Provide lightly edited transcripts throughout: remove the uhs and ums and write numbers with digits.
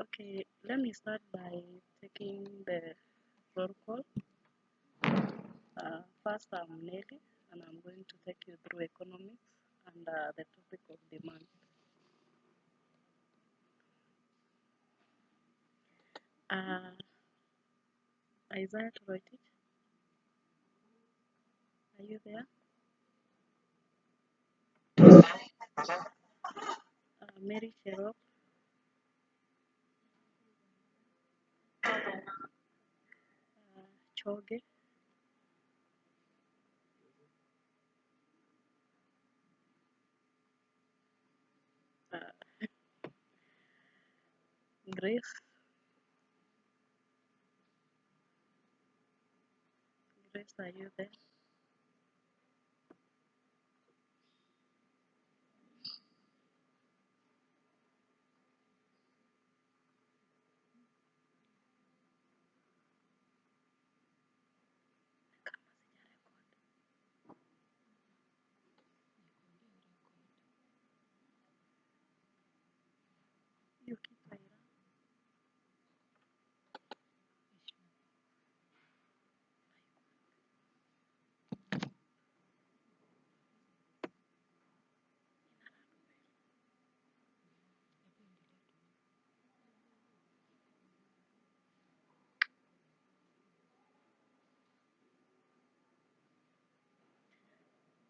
Okay, let me start by taking the roll call. First, I'm Nelly, and I'm going to take you through economics and the topic of demand. Isaiah Toroitich, are you there? Mary Cherop, Choge, uh, Grace, Grace, are you there? Yuki Paira.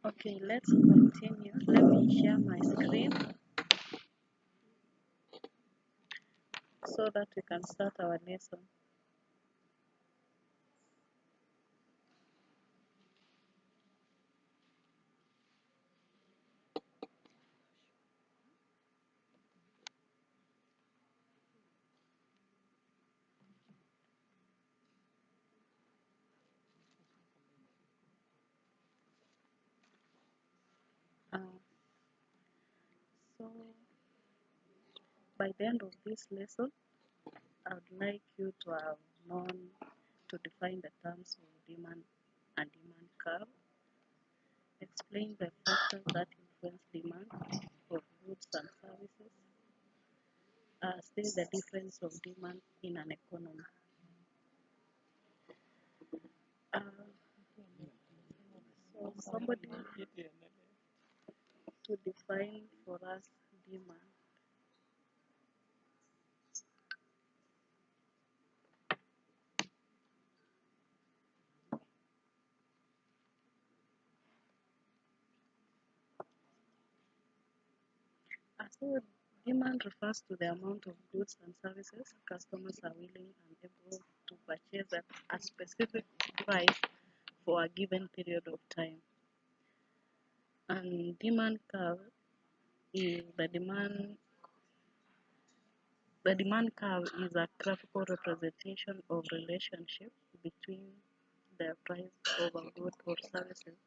Okay, let's continue. Let me share my screen so that we can start our lesson. Uh, so, by the end of this lesson, I would like you to have known to define the terms of demand and demand curve, explain the factors that influence demand of goods and services, state the difference of demand in an economy. Uh, so somebody to define for us demand. So demand refers to the amount of goods and services customers are willing and able to purchase at a specific price for a given period of time. And demand curve is the demand curve is a graphical representation of relationship between the price of a good or services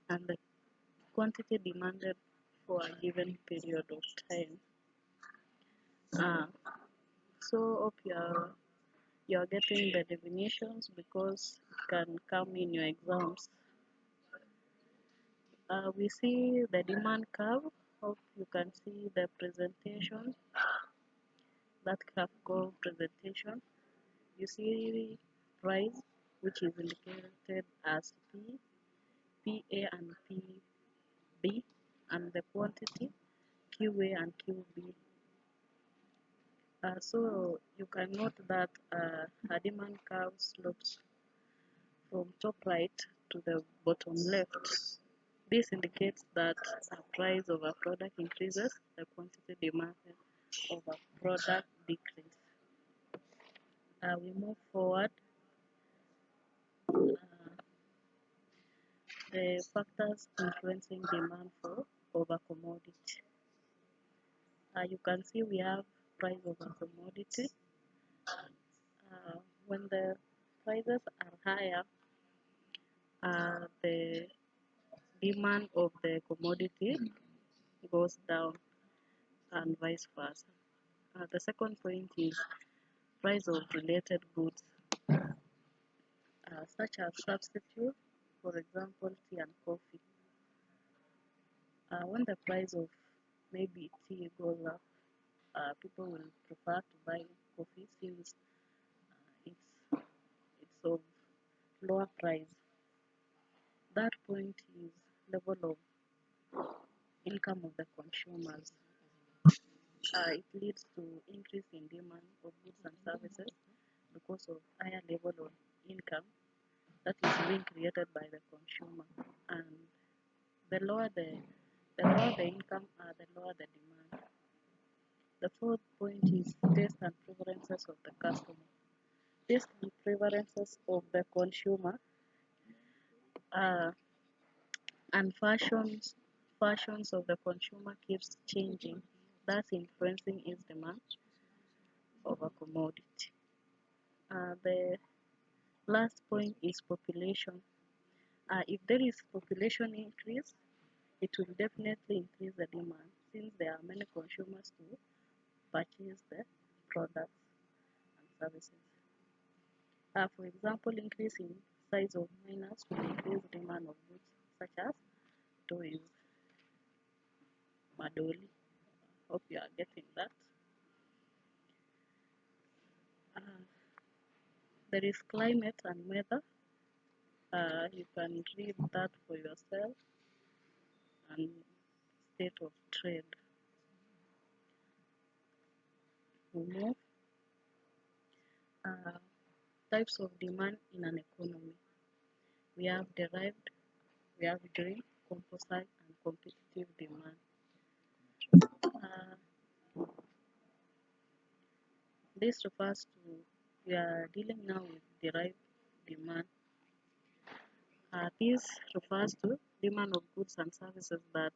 and the quantity demanded for a given period of time. Uh, so hope you're getting the definitions because it can come in your exams. We see the demand curve. Hope you can see the presentation, that graphical presentation. You see price, which is indicated as PA and PB, and the quantity, QA and QB. So you can note that a demand curve slopes from top right to the bottom left. This indicates that the price of a product increases, the quantity demanded of a product decreases. We move forward. The factors influencing demand of a commodity. You can see we have price of a commodity. When the prices are higher, the demand of the commodity goes down and vice versa. The second point is price of related goods, such as substitute, for example, tea and coffee. When the price of maybe tea goes up, people will prefer to buy coffee since it's of lower price. That point is level of income of the consumers. It leads to increase in demand of goods and services because of higher level of income that is being created by the consumer. And the lower the income, the lower the demand. The fourth point is taste and preferences of the customer. Taste and preferences of the consumer and fashions of the consumer keeps changing, thus influencing its demand of a commodity. The last point is population. If there is population increase, it will definitely increase the demand since there are many consumers to purchase the products and services. For example, increase in size of minors will increase demand of goods such as toys, madoli. Hope you are getting that. There is climate and weather. You can read that for yourself. And state of trade. We move. Types of demand in an economy. We have derived, we have green, composite, and competitive demand. This refers to, we are dealing now with derived demand. This refers to demand of goods and services that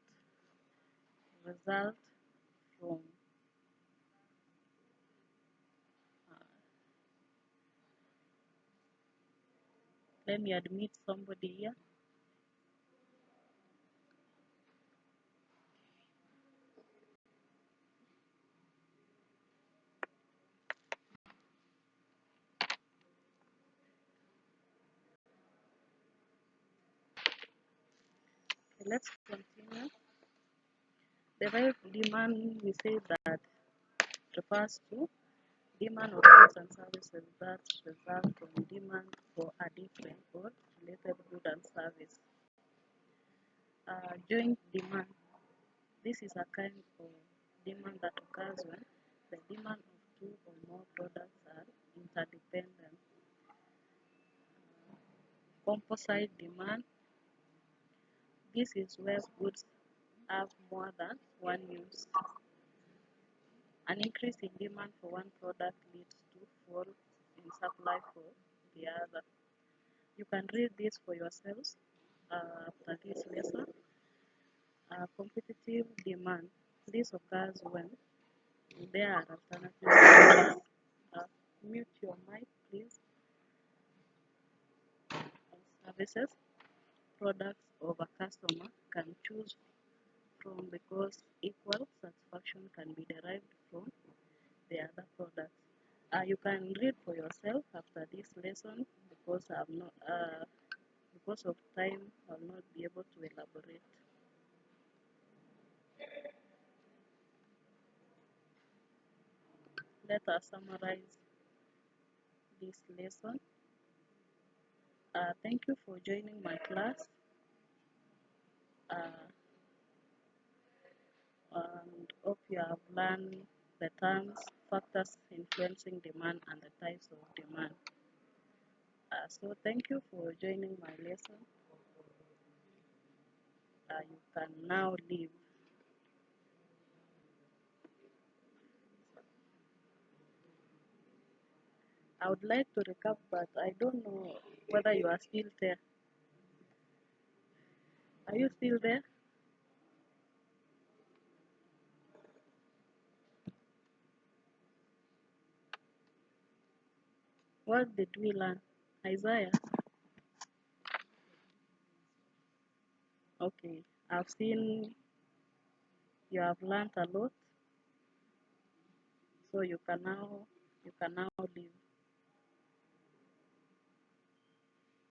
result from let me admit somebody here. Okay, let's continue. Derived demand, we say that refers to demand of goods and services that result from demand for a different or related good and service. Joint demand. This is a kind of demand that occurs when the demand of two or more products are interdependent. Composite demand. This is where goods have more than one use. An increase in demand for one product leads to fall in supply for the other. You can read this for yourselves after this lesson. Competitive demand. This occurs when there are alternatives. Mute your mic, please. Services, products of a customer can choose from because equal satisfaction can be derived from the other products. You can read for yourself after this lesson because because of time I'll not be able to elaborate. Let us summarize this lesson. Thank you for joining my class. And hope you have learned the terms, factors influencing demand, and the types of demand. So thank you for joining my lesson. You can now leave. I would like to recap, but I don't know whether you are still there. Are you still there? What did we learn? Isaiah? Okay, I've seen you have learned a lot, so you can now leave.